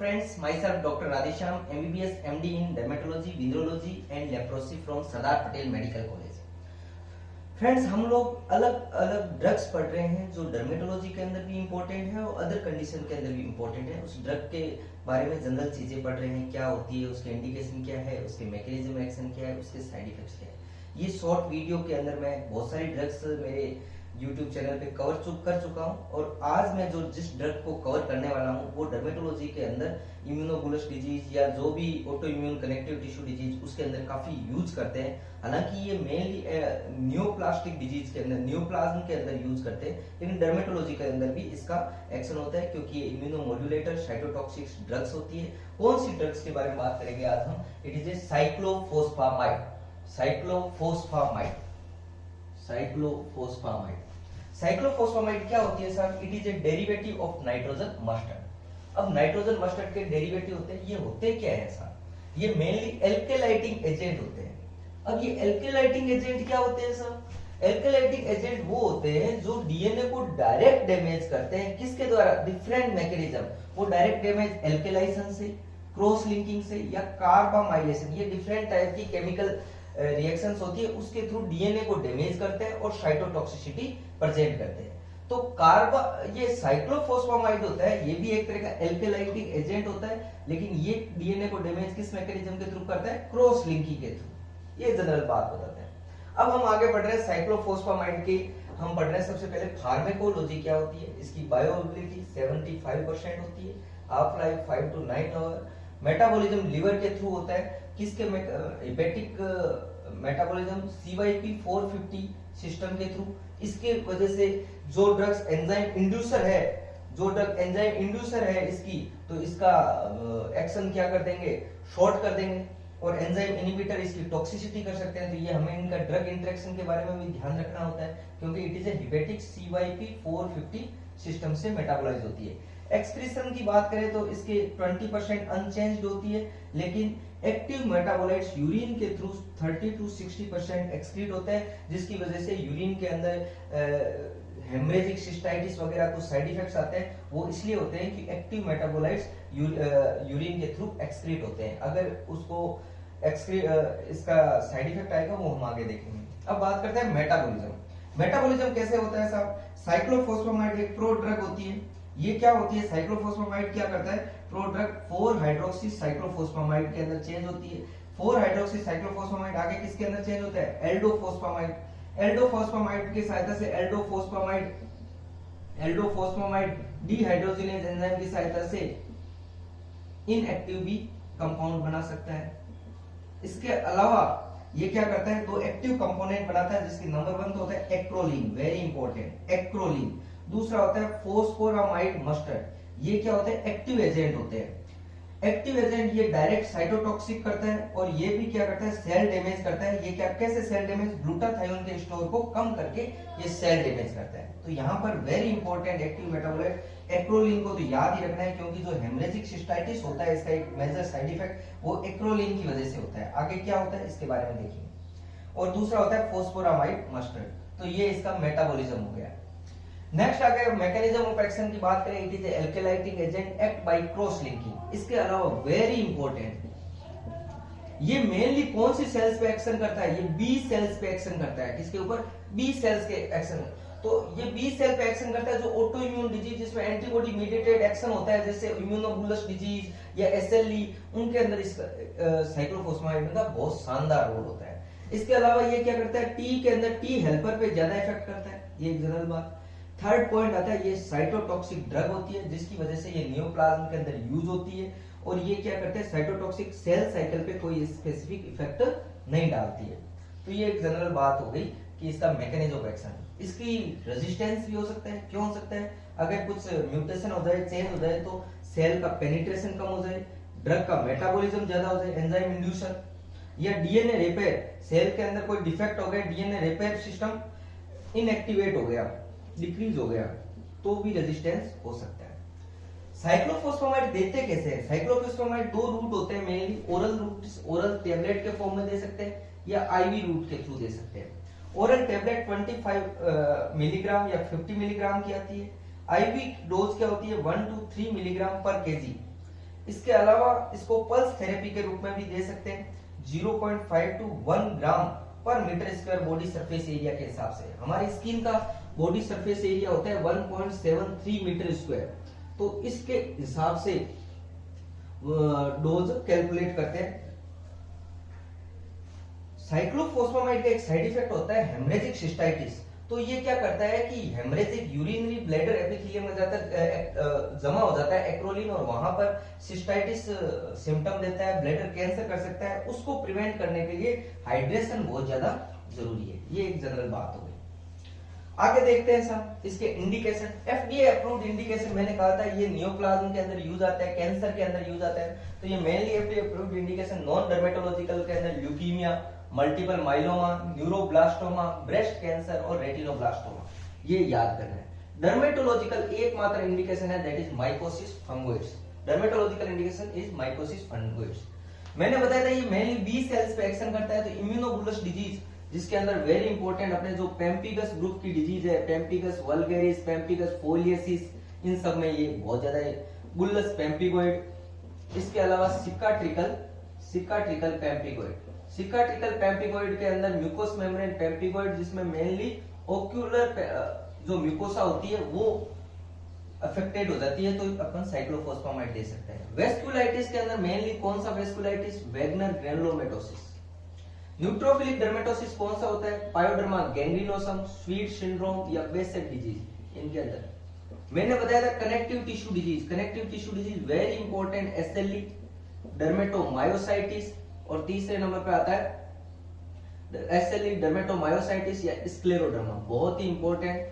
friends, myself Dr. Radhesham, MBBS MD in Dermatology, Venereology and Leprosy from Sardar Patel Medical College. Friends, हम लोग अलग अलग drugs पढ़ रहे हैं जो डर्मेटोलॉजी के अंदर भी इम्पोर्टेंट है और अदर कंडीशन के अंदर भी इम्पोर्टेंट है। उस ड्रग के बारे में जनरल चीजें पढ़ रहे हैं, क्या होती है, उसके इंडिकेशन क्या है, उसके मैकेनिज्म एक्शन क्या है, उसके साइड इफेक्ट्स क्या है। ये शॉर्ट वीडियो के अंदर मैं बहुत सारी ड्रग्स मेरे यूट्यूब चैनल पे कर चुका हूँ और आज मैं जिस ड्रग को कवर करने वाला हूँ वो डर्मेटोलॉजी के अंदर इम्यूनोबुलस डिजीज या जो भी auto immune connective tissue disease उसके अंदर काफी यूज करते हैं। हालांकि ये मेनली न्यूप्लास्टिक डिजीज के अंदर, न्यूप्लाज्म के अंदर यूज करते हैं, लेकिन डर्मेटोलॉजी के अंदर भी इसका एक्शन होता है क्योंकि ये इम्यूनोमोड्यूलेटर साइटोटॉक्सिक ड्रग्स होती है। कौन सी ड्रग्स के बारे में बात करेंगे आज हम? It is a cyclophosphamide. Cyclophosphamide क्या होती है साहब? It is a derivative of nitrogen mustard. अब नाइट्रोजन मस्टर्ड के डेरिवेटिव होते हैं, ये होते क्या है साहब? ये मेनली एल्केलाइटिंग एजेंट होते हैं। अब ये एल्केलाइटिंग एजेंट क्या होते हैं साहब? एल्केलाइटिंग एजेंट वो होते हैं जो डीएनए को डायरेक्ट डैमेज करते हैं। किसके द्वारा? Different mechanism. वो डायरेक्ट डैमेज एल्केलाइजेशन से, क्रॉस लिंकिंग से या कार्बामाइलेशन, ये डिफरेंट टाइप की केमिकल रिएक्शंस होती है, उसके थ्रू डीएनए को डैमेज करते हैं और साइटोटॉक्सिसिटी प्रेजेंट करते हैं। तो ये साइक्लोफोस्फामाइड होता है, ये भी एक तरह का एल्केलाइटिक एजेंट होता है, लेकिन ये डीएनए को डैमेज किस मैकेनिज्म के थ्रू करता है? क्रॉस लिंकिंग के थ्रू। ये जनरल बात बताते हैं। अब हम आगे बढ़ रहे हैं साइक्लोफोस्फामाइड की। हम पढ़ रहे हैं सबसे पहले फार्मेकोलॉजी क्या होती है, इसकी बायोअवेलेबिलिटी 75% होती है, half life 5 to 9 hour, metabolism liver के थ्रू होता है। किसके? हेपेटिक मेटाबॉलिज्म CYP450 सिस्टम के थ्रू। इसके वजह से जो ड्रग्स एंजाइम इंड्यूसर है इसकी, तो इसका एक्शन क्या कर देंगे? शॉर्ट कर देंगे और एंजाइम इनहिबिटर इसकी टॉक्सिसिटी कर सकते हैं। तो ये हमें इनका ड्रग इंटरेक्शन के बारे में भी ध्यान रखना होता है क्योंकि it is A hepatic CYP450 system से मेटाबोलाइज होती है। एक्सक्रीशन की बात करें तो इसके 20% अनचेंज्ड होती है, लेकिन एक्टिव मेटाबोलाइट्स यूरिन के थ्रू 30 to 60% एक्सक्रीट होते हैं, जिसकी वजह से यूरिन के अंदर हेमरेजिक सिस्टाइटिस वगैरह कुछ साइड इफेक्ट्स आते हैं। वो इसलिए होते हैं कि एक्टिव मेटाबोलाइट्स यूरिन के थ्रू एक्सक्रीट होते हैं। अगर उसको इसका साइड इफेक्ट आएगा वो हम आगे देखेंगे। अब बात करते हैं मेटाबॉलिज्म कैसे होता है साहब? साइक्लोफोस्फामाइड एक प्रो ड्रग होती है। ये क्या होती है? साइक्लोफोस्फामाइड क्या करता है? प्रो ड्रग 4 हाइड्रोक्सी साइक्लोफोस्फामाइड के अंदर चेंज होती है। 4 हाइड्रोक्सी साइक्लोफोस्फामाइड आगे किसके अंदर चेंज होता है? एल्डोफोस्फामाइड की सहायता से एल्डोफोस्फामाइड डिहाइड्रोजिनेज एंजाइम की सहायता से इनएक्टिव भी कंपाउंड बना सकता है। इसके अलावा ये क्या करता है? दो एक्टिव कंपोनेंट बनाता है, जिसकी नंबर 1 तो होता है एक्रोलीन, वेरी इंपॉर्टेंट, एक्रोलीन। दूसरा होता है फोस्फोरामाइड मस्टर्ड। ये क्या होते हैं? एक्टिव एजेंट होते हैं। एक्टिव एजेंट ये डायरेक्ट साइटोटॉक्सिक करता है और ये भी क्या करता है? सेल डैमेज करता है। ये क्या, कैसे सेल डैमेज? ग्लूटाथायोन के स्टोर को कम करके ये सेल डैमेज करता है। तो यहाँ पर very important active metabolite acrolein को तो याद ही रखना है क्योंकि जो हेमरेजिक सिस्टाइटिस होता है इसका एक मेजर साइड इफेक्ट वो एक्रोलीन की वजह से होता है। आगे क्या होता है इसके बारे में देखेंगे। और दूसरा होता है फोस्फोरामाइड मस्टर्ड। तो ये इसका मेटाबॉलिज्म हो गया। नेक्स्ट आगे मैकेनिज्म ऑफ एक्शन की बात करें, it is alkylating agent act by cross linking. इसके अलावा वेरी इंपॉर्टेंट, ये मेनली कौन सी सेल्स पे एक्शन करता है? ये बी सेल्स पे एक्शन करता है। किसके ऊपर? बी सेल्स के एक्शन। तो ये बी सेल पे एक्शन करता है जो ऑटो इम्यून डिजीज जिसमें एंटीबॉडी मीडिएटेड एक्शन होता है, जैसे इम्यूनोबुलस डिजीज या SLE, उनके अंदर इस साइक्लोफोस्फामाइड का बहुत शानदार रोल होता है। इसके अलावा ये क्या करता है? टी के अंदर टी हेल्पर पे ज्यादा इफेक्ट करता है, ये एक जनरल बात। थर्ड पॉइंट आता है, ये साइटोटॉक्सिक ड्रग होती है जिसकी वजह से ये न्यूप्लाज्म के अंदर यूज होती है और ये क्या करते हैं? साइटोटॉक्सिक सेल साइकिल पे कोई स्पेसिफिक इफेक्ट नहीं डालती है। तो ये एक जनरल बात हो गई कि इसका मैकेनिज्म ऑफ एक्शन। इसकी रेजिस्टेंस भी हो सकता है। क्यों हो सकता है? अगर कुछ म्यूटेशन हो जाए, चेंज हो जाए तो सेल का पेनिट्रेशन कम हो जाए, ड्रग का मेटाबॉलिज्म ज्यादा हो जाए, एंजाइम इंड्यूसर, या डीएनए रिपेयर, सेल के अंदर कोई डिफेक्ट हो गया, डीएनए रिपेयर सिस्टम इनएक्टिवेट हो गया, डिक्रीज हो गया, तो भी रेजिस्टेंस हो सकता है। साइक्लोफोस्फामाइड देते कैसे हैं? साइक्लोफोस्फामाइड 2 रूट होते हैं मेनली, ओरल टेबलेट के फॉर्म में दे सकते हैं या आईवी रूट के थ्रू दे सकते हैं। ओरल टेबलेट 25 मिलीग्राम या 50 मिलीग्राम की आती है। आईवी डोज क्या होती है? 1 to 3 मिलीग्राम पर केजी। इसके अलावा इसको पल्स थेरेपी के रूप में भी दे सकते हैं। 0.5 to 1 ग्राम पर metre square body surface area के हिसाब से। हमारी स्किन का बॉडी सरफेस एरिया होता है 1.73 मीटर स्क्वायर, तो इसके हिसाब से डोज कैलकुलेट करते हैं। साइक्लोफॉस्फेमाइड का एक साइड इफेक्ट होता है हेमरेजिक सिस्टाइटिस। तो ये क्या करता है कि हेमरेजिक यूरिनरी ब्लैडर एपिथेलियम में जाता जमा हो जाता है एक्रोलीन, और वहां पर सिस्टाइटिस सिम्टम देता है, ब्लैडर कैंसर कर सकता है। उसको प्रिवेंट करने के लिए हाइड्रेशन बहुत ज्यादा जरूरी है। ये एक जनरल बात हो गई। आगे देखते हैं साहब इसके इंडिकेशन। FDA अप्रूव्ड इंडिकेशन मैंने कहा था ये नियोप्लाज्म के अंदर यूज आता है, कैंसर के अंदर यूज आता है। तो ये mainly FDA approved indication non dermatological के अंदर leukaemia, multiple myeloma, neuroblastoma, breast cancer और रेटिनोब्लास्टोमा, ये याद करना है। डर्मेटोलॉजिकल एकमात्र इंडिकेशन है that is mycosis fungoides. Dermatological indication is mycosis fungoides. मैंने बताया था ये मेनली बी सेल्स पे एक्शन करता है। तो इम्यूनोबुलस डिजीज जिसके अंदर वेरी इंपॉर्टेंट अपने जो पेम्पिगस ग्रुप की डिजीज है, पेम्पिगस वल्गेरिस, पेम्पिगस फोलियसिस, इन सब में ये बहुत ज्यादा है। बुल्लस पेम्पिगोइड, इसके अलावा सिकाट्रिकल पेम्पिगोइड। सिकाट्रिकल पेम्पिगोइड के अंदर म्यूकोस मेम्ब्रेन पेम्पिगोइड, जिसमें मेनली ओक्यूलर जो म्यूकोसा होती है वो अफेक्टेड हो जाती है, तो अपन साइक्लोफॉस्फेमाइड दे सकते हैं। वेस्कुलाइटिस के अंदर मेनली कौन सा वेस्कुलाइटिस? वैगनर ग्रेनुलोमेटोसिस। न्यूट्रोफिलिक डर्मेटोसिस कौन सा होता है? पायोडर्मा गैंग्रीनोसम, स्वीट सिंड्रोम या बेसेट डिजीज। इनके अंदर मैंने बताया था connective tissue disease. Connective tissue disease very important, SLE, dermatomyositis, और तीसरे नंबर पे आता है एसएलई, डर्मेटोमायोसाइटिस या स्क्लेरोडर्मा। बहुत ही important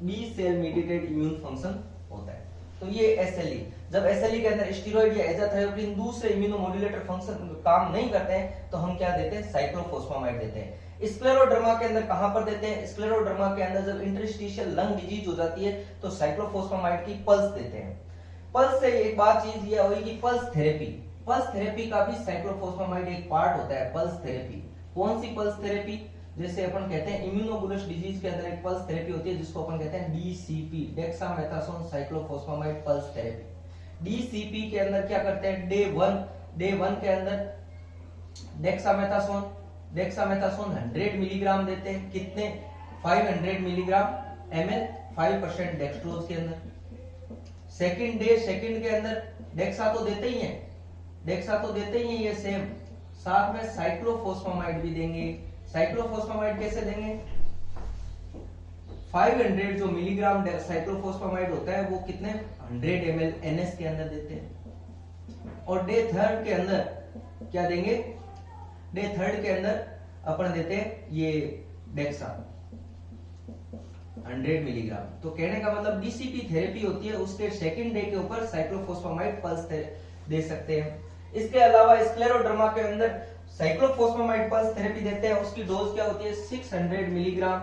B cell mediated immune function होता है। तो ये एसएलई, जब एसएलई के अंदर स्टेरॉइड या एजाथायोप्रिन दूसरे इम्यूनोमोड्यूलेटर फंक्शन काम नहीं करते हैं तो हम क्या देते हैं? साइक्लोफॉस्फेमाइड देते हैं। स्क्लेरोडर्मा के अंदर कहां पर देते हैं? स्क्लेरोडर्मा के अंदर जब इंटरस्टिशियल लंग डिजीज हो जाती है तो साइक्लोफॉस्फेमाइड की पल्स देते हैं। पल्स से एक बात चीज ये हुई कि पल्स थेरेपी का भी साइक्लोफॉस्फेमाइड एक पार्ट होता है। पल्स थेरेपी कौन सी पल्स थेरेपी? जैसे अपन कहते हैं इम्यूनोबुलस डिजीज के अंदर एक पल्स थेरेपी होती है जिसको अपन कहते हैं DCP, dexamethasone cyclophosphamide pulse therapy. DCP के अंदर क्या करते हैं? डे वन के अंदर डेक्सामेथासोन 100 मिलीग्राम देते हैं। कितने? 500 मिलीग्राम ml, 5% डेक्सट्रोज के अंदर। सेकंड के अंदर डेक्सा तो देते ही हैं ये सेम, साथ में साइक्लोफॉस्फेमाइड भी देंगे। साइक्लोफॉस्फेमाइड कैसे देंगे? 500 जो मिलीग्राम साइक्लोफॉस्फेमाइड होता है वो कितने? 100 ml NS के अंदर देते हैं। और डे थर्ड के अंदर क्या देंगे? डे थर्ड के अंदर अपन देते हैं ये डेक्सा 100 मिलीग्राम। तो कहने का मतलब डीसीपी थेरेपी होती है, उसके सेकंड डे के ऊपर साइक्लोफॉस्फेमाइड पल्स दे सकते हैं। इसके अलावा स्क्लेरोडर्मा के अंदर साइक्लोफॉस्फेमाइड पल्स थेरेपी देते हैं। उसकी डोज क्या होती है? 600 मिलीग्राम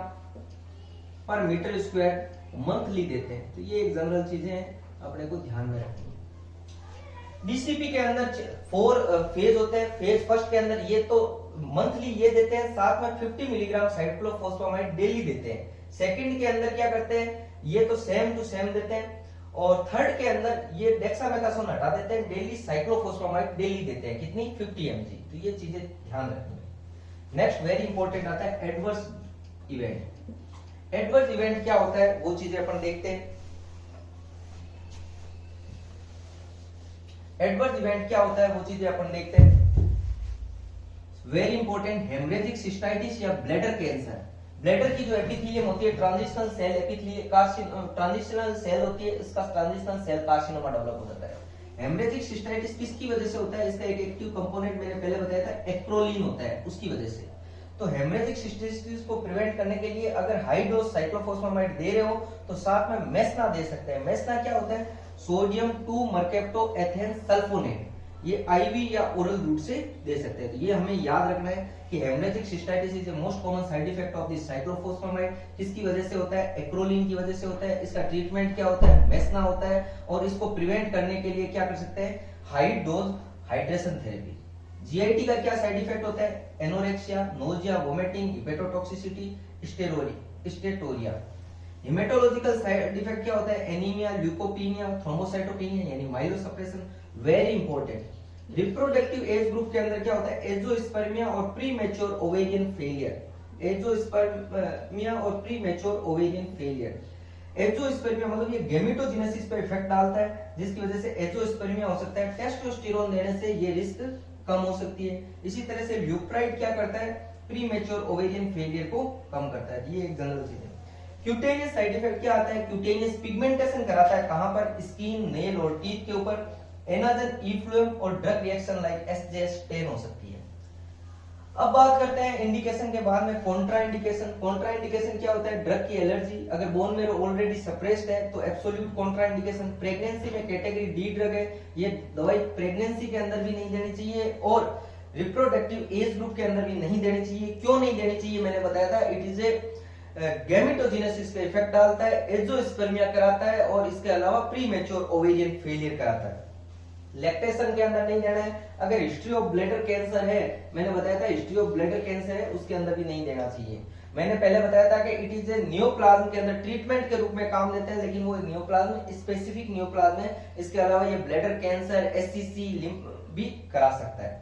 पर मीटर स्क्वायर मंथली देते हैं। तो ये एक जनरल चीजें हैं अपने को ध्यान में रखनी। डीसीपी के अंदर 4 फेज होते हैं। फेज फर्स्ट के अंदर ये तो मंथली ये देते हैं, साथ में 50 मिलीग्राम साइक्लोफॉस्फेमाइड डेली देते हैं। सेकंड के अंदर क्या करते हैं? ये तो सेम टू सेम देते हैं। और थर्ड के अंदर ये डेक्सामेथासोन हटा देते हैं, डेली साइक्लोफॉस्फेमाइड डेली देते हैं। कितनी? 50 mg। तो ये चीजें ध्यान रखनी। नेक्स्ट वेरी इंपॉर्टेंट आता है एडवर्स इवेंट। एडवर्स इवेंट क्या होता है वो चीजें अपन देखते हैं। एडवर्स इवेंट क्या होता है वो चीजें अपन देखते हैं। वेरी इंपॉर्टेंट, हेमरेजिक सिस्टाइटिस या ब्लैडर कैंसर। ब्लैडर की जो एपिथेलियम होती है ट्रांजिशनल सेल ट्रांजिशनल सेल होती है, इसका ट्रांजिशनल सेल कार्सिनोमा डेवलप हो जाता है। हेमरेजिक सिस्टाइटिस किसकी वजह से होता है? इसका एक एक्टिव कंपोनेंट मैंने पहले बताया था, एक्रोलीन होता है, उसकी वजह से। तो हेमरेजिक सिस्टाइटिस को प्रिवेंट करने के लिए अगर हाई डोज साइक्लोफॉस्फेमाइड दे रहे हो तो साथ में मेस्ना दे सकते हैं। मेस्ना क्या होता है? Sodium 2 mercapto ethane sulphonate. ये आईवी या ओरल रूट से दे सकते हैं। तो ये हमें याद रखना है कि haemorrhagic cystitis is the most common side effect of this cyclophosphamide. किसकी वजह से होता है? एक्रोलीन की वजह से होता है। इसका ट्रीटमेंट क्या होता है? मेस्ना होता है। और इसको प्रिवेंट करने के लिए क्या कर सकते हैं? High dose hydration therapy. GIT का क्या साइड इफेक्ट होता है? Anorexia, nausea, vomiting, hepatotoxicity, steatorrhoea. Haematological side effect क्या होता है? एनीमिया, ल्यूकोपीनिया, थ्रोम्बोसाइटोपेनिया यानी myelosuppression, very important. Reproductive age group के अंदर क्या होता है? एजोस्पर्मिया और प्रीमेच्योर ओवेरियन फेलियर। एजोस्पर्मिया और प्रीमेच्योर ओवेरियन फेलियर। एजोस्पर्मिया मतलब ये गैमेटोजेनेसिस पे इफेक्ट डालता है, जिसकी वजह से एजोस्पर्मिया हो सकता है। टेस्टोस्टेरोन देने से ये रिस्क कम हो सकती है। इसी तरह से ल्यूप्राइड क्या करता है? प्रीमेच्योर ओवेरियन फेलियर को कम करता है। ये एक जनरल चीज है। क्यूटेनियस साइड इफेक्ट क्या आता है? क्यूटेनियस पिगमेंटेशन कराता है, कहां पर? स्किन, नेल और टीथ के ऊपर। एनादर इफ्लुएम और ड्रग रिएक्शन लाइक एसजेएस10 हो सकती है। अब बात करते हैं इंडिकेशन के बाद में कॉन्ट्रा इंडिकेशन। कॉन्ट्रा इंडिकेशन क्या होता है? ड्रग की एलर्जी, अगर बोन मेरो ऑलरेडी सप्रेस्ड है तो एब्सोल्यूट कॉन्ट्रा इंडिकेशन। प्रेगनेंसी में कैटेगरी डी ड्रग है, ये दवाई प्रेगनेंसी के अंदर भी नहीं देनी चाहिए और रिप्रोडक्टिव एज ग्रुप के अंदर भी नहीं देनी चाहिए। क्यों नहीं देनी चाहिए? मैंने बताया था, इट इज ए गैमेटोजेनेसिस पे इफेक्ट डालता है, एजोस्पर्मिया कराता है और इसके अलावा प्रीमेच्योर ओवेरियन फेलियर कराता है। लैक्टेशन के अंदर नहीं देना है। अगर हिस्ट्री ऑफ ब्लैडर कैंसर है, मैंने बताया था हिस्ट्री ऑफ ब्लैडर कैंसर है, उसके अंदर भी नहीं देना चाहिए। मैंने पहले बताया था कि इट इज ए नियोप्लाज्म के अंदर ट्रीटमेंट के रूप में काम लेते हैं, लेकिन वो नियोप्लाज्म स्पेसिफिक नियोप्लाज्म है। इसके अलावा ये ब्लैडर कैंसर, एससीसी, लिम्फ भी करा सकता है।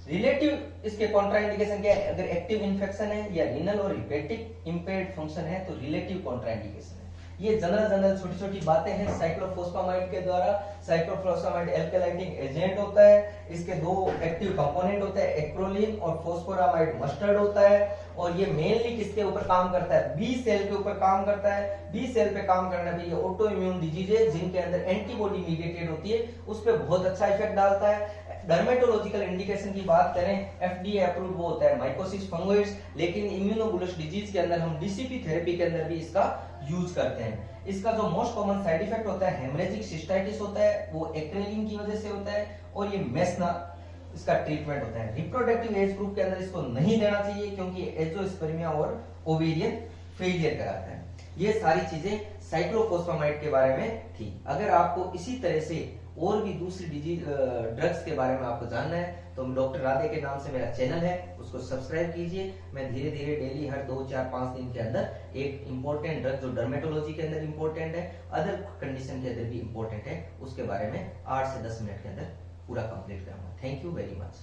रिलेटिव इसके कॉन्ट्राइंडिकेशन क्या है? अगर एक्टिव इन्फेक्शन है या रीनल और हिपेटिक इंपेयर्ड फंक्शन है तो रिलेटिव कॉन्ट्राइंडिकेशन है। ये जनरल छोटी छोटी बातें हैं साइक्लोफॉस्फामाइड के द्वारा। साइक्लोफॉस्फामाइड एल्कलाइटिंग एजेंट होता है, इसके दो एक्टिव कंपोनेंट होते हैं, एक्रोलीन और फॉस्फोरामाइड मस्टर्ड होता है। और ये मेनली किसके ऊपर काम करता है? बी सेल के ऊपर काम करता है। बी सेल पे काम करने पे ये ऑटो इम्यून डिजीजेज जिनके अंदर एंटीबॉडी मीडिएटेड होती है उस पर बहुत अच्छा इफेक्ट डालता है। डर्मेटोलॉजिकल इंडिकेशन की बात करें, एफडीए अप्रूव्ड वो होता है माइकोसिस फंगोइड्स, लेकिन इम्यूनोबुलस डिजीज के अंदर हम डीसीपी थेरेपी के अंदर भी इसका यूज करते हैं। इसका जो मोस्ट कॉमन साइड इफेक्ट होता है हेमरेजिक सिस्टाइटिस होता है, वो एक्रेलिन की वजह से होता है और ये मेसना इसका ट्रीटमेंट होता है। रिप्रोडक्टिव एज ग्रुप के अंदर इसको नहीं देना चाहिए क्योंकि एजोस्पर्मिया और ओवेरियन फेलियर कराता है। ये सारी चीजें साइक्लोफॉस्फामाइड के बारे में थी। अगर आपको इसी तरह से और भी दूसरी डिजीज ड्रग्स के बारे में आपको जानना है तो डॉक्टर राधे के नाम से मेरा चैनल है, उसको सब्सक्राइब कीजिए। मैं धीरे धीरे डेली हर 2, 4, 5 दिन के अंदर एक इंपॉर्टेंट ड्रग जो डर्मेटोलॉजी के अंदर इंपॉर्टेंट है, अदर कंडीशन के अंदर भी इंपॉर्टेंट है, उसके बारे में 8 से 10 मिनट के अंदर पूरा कंप्लीट करूंगा। Thank you very much.